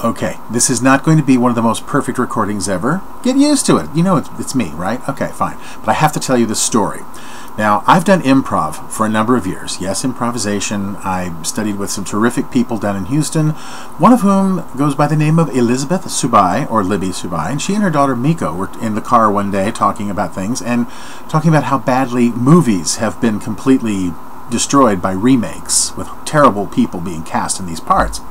Okay, this is not going to be one of the most perfect recordings ever. Get used to it. You know it's me, right? Okay, fine. But I have to tell you this story. Now, I've done improv for a number of years. Yes, improvisation. I studied with some terrific people down in Houston, one of whom goes by the name of Elizabeth Subai, or Libby Subai, and she and her daughter Miko were in the car one day talking about things and talking about how badly movies have been completely destroyed by remakes, with terrible people being cast in these parts.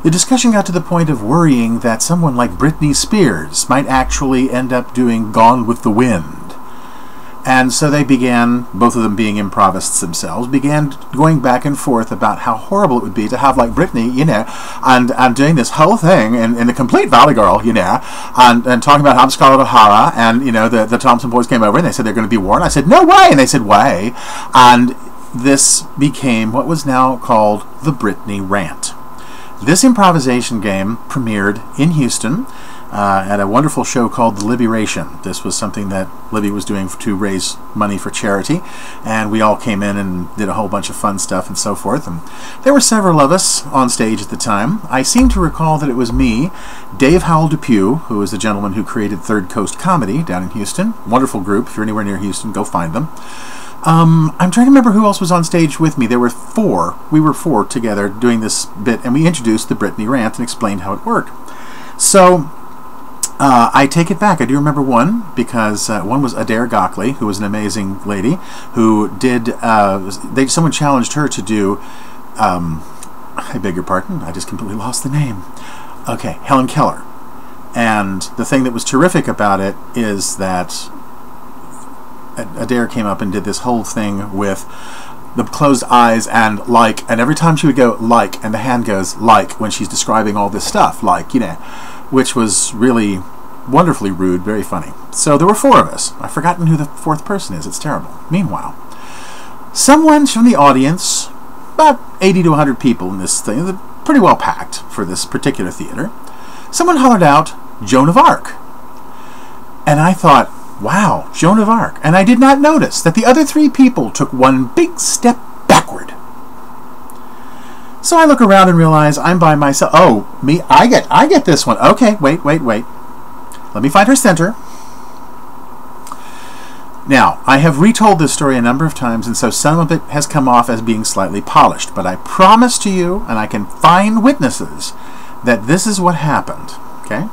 The discussion got to the point of worrying that someone like Britney Spears might actually end up doing Gone with the Wind. And so they began, both of them being improvists themselves, began going back and forth about how horrible it would be to have like Britney, you know, and doing this whole thing in the complete Valley Girl, you know, and talking about how Scarlett O'Hara and, you know, the Thompson boys came over and they said they're going to be war. And I said, no way! And they said, way. And this became what was now called the Britney Rant. This improvisation game premiered in Houston at a wonderful show called The Liberation. This was something that Libby was doing to raise money for charity, and we all came in and did a whole bunch of fun stuff and so forth. And there were several of us on stage at the time. I seem to recall that it was me, Dave Howell Depew, who is the gentleman who created Third Coast Comedy down in Houston. Wonderful group. If you're anywhere near Houston, go find them. I'm trying to remember who else was on stage with me. There were four. We were four together doing this bit, and we introduced the Britney Rant and explained how it worked. So I take it back. I do remember one, because one was Adair Gockley, who was an amazing lady, who did, someone challenged her to do, I beg your pardon, I just completely lost the name. Okay, Helen Keller. And the thing that was terrific about it is that Adair came up and did this whole thing with the closed eyes and like, and every time she would go like, and the hand goes like when she's describing all this stuff, like, you know, which was really wonderfully rude, very funny. So there were four of us. I've forgotten who the fourth person is. It's terrible. Meanwhile, someone from the audience, about 80 to 100 people in this thing, pretty well packed for this particular theater, someone hollered out, Joan of Arc. And I thought, wow, Joan of Arc. And I did not notice that the other three people took one big step backward. So I look around and realize I'm by myself. Oh, me, I get this one. Okay, wait. Let me find her center. Now, I have retold this story a number of times, and so some of it has come off as being slightly polished. But I promise to you, and I can find witnesses, that this is what happened. Okay?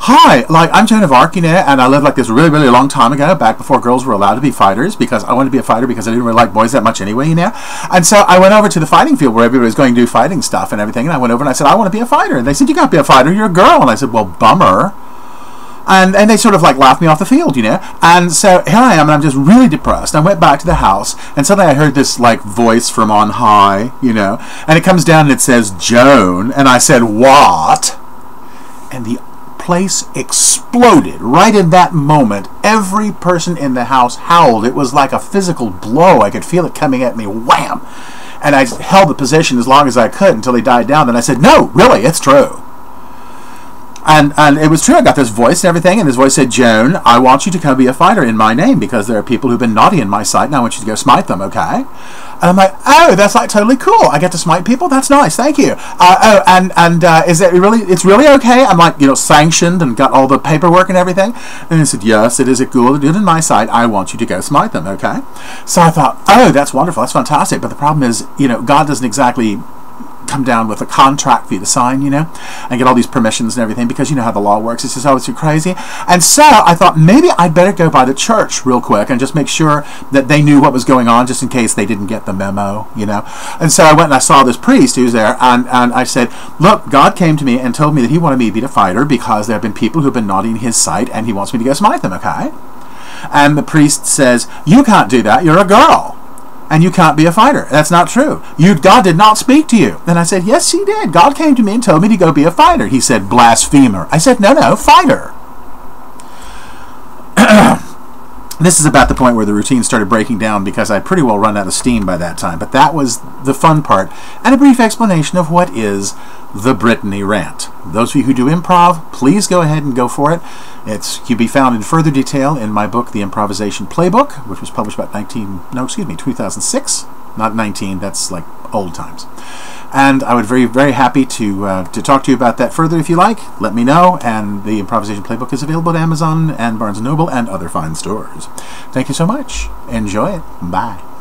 Hi, like, I'm Joan of Arc, you know, and I lived like this really, really long time ago, back before girls were allowed to be fighters, because I wanted to be a fighter because I didn't really like boys that much anyway, you know. And so I went over to the fighting field where everybody was going to do fighting stuff and everything, and I went over and I said, I want to be a fighter. And they said, you can't be a fighter, you're a girl. And I said, well, bummer. And they sort of like laughed me off the field, you know. And so here I am, and I'm just really depressed. I went back to the house, and suddenly I heard this like voice from on high, you know, and it comes down and it says, Joan. And I said, what? And the place exploded right in that moment. Every person in the house howled. It was like a physical blow. I could feel it coming at me. Wham! And I held the position as long as I could until he died down. Then I said, no, really, it's true. And it was true. I got this voice and everything, and this voice said, Joan, I want you to come be a fighter in my name, because there are people who've been naughty in my sight, and I want you to go smite them, okay? And I'm like, oh, that's like totally cool. I get to smite people? That's nice, thank you. Is it really, it's really okay? I'm like, you know, sanctioned and got all the paperwork and everything. And he said, yes, it is a cool to do it in my sight. I want you to go smite them, okay? So I thought, oh, that's wonderful, that's fantastic. But the problem is, you know, God doesn't exactly come down with a contract for you to sign, you know, and get all these permissions and everything, because you know how the law works. It's just, oh, it's too crazy. And so I thought maybe I'd better go by the church real quick and just make sure that they knew what was going on, just in case they didn't get the memo, you know. And so I went and I saw this priest who's there, and I said, look, God came to me and told me that he wanted me to be a fighter because there have been people who've been naughty in his sight, and he wants me to go smite them, okay? And the priest says, you can't do that, you're a girl, and you can't be a fighter. That's not true. God did not speak to you. And I said, yes, he did. God came to me and told me to go be a fighter. He said, blasphemer. I said, no, fighter. This is about the point where the routine started breaking down, because I pretty well run out of steam by that time. But that was the fun part, and a brief explanation of what is the Britney Rant. Those of you who do improv, please go ahead and go for it. It can be found in further detail in my book, The Improvisation Playbook, which was published about 2006. Not 19, that's like old times. And I would very, very happy to talk to you about that further if you like. Let me know. And the Improvisation Playbook is available at Amazon and Barnes & Noble and other fine stores. Thank you so much. Enjoy it. Bye.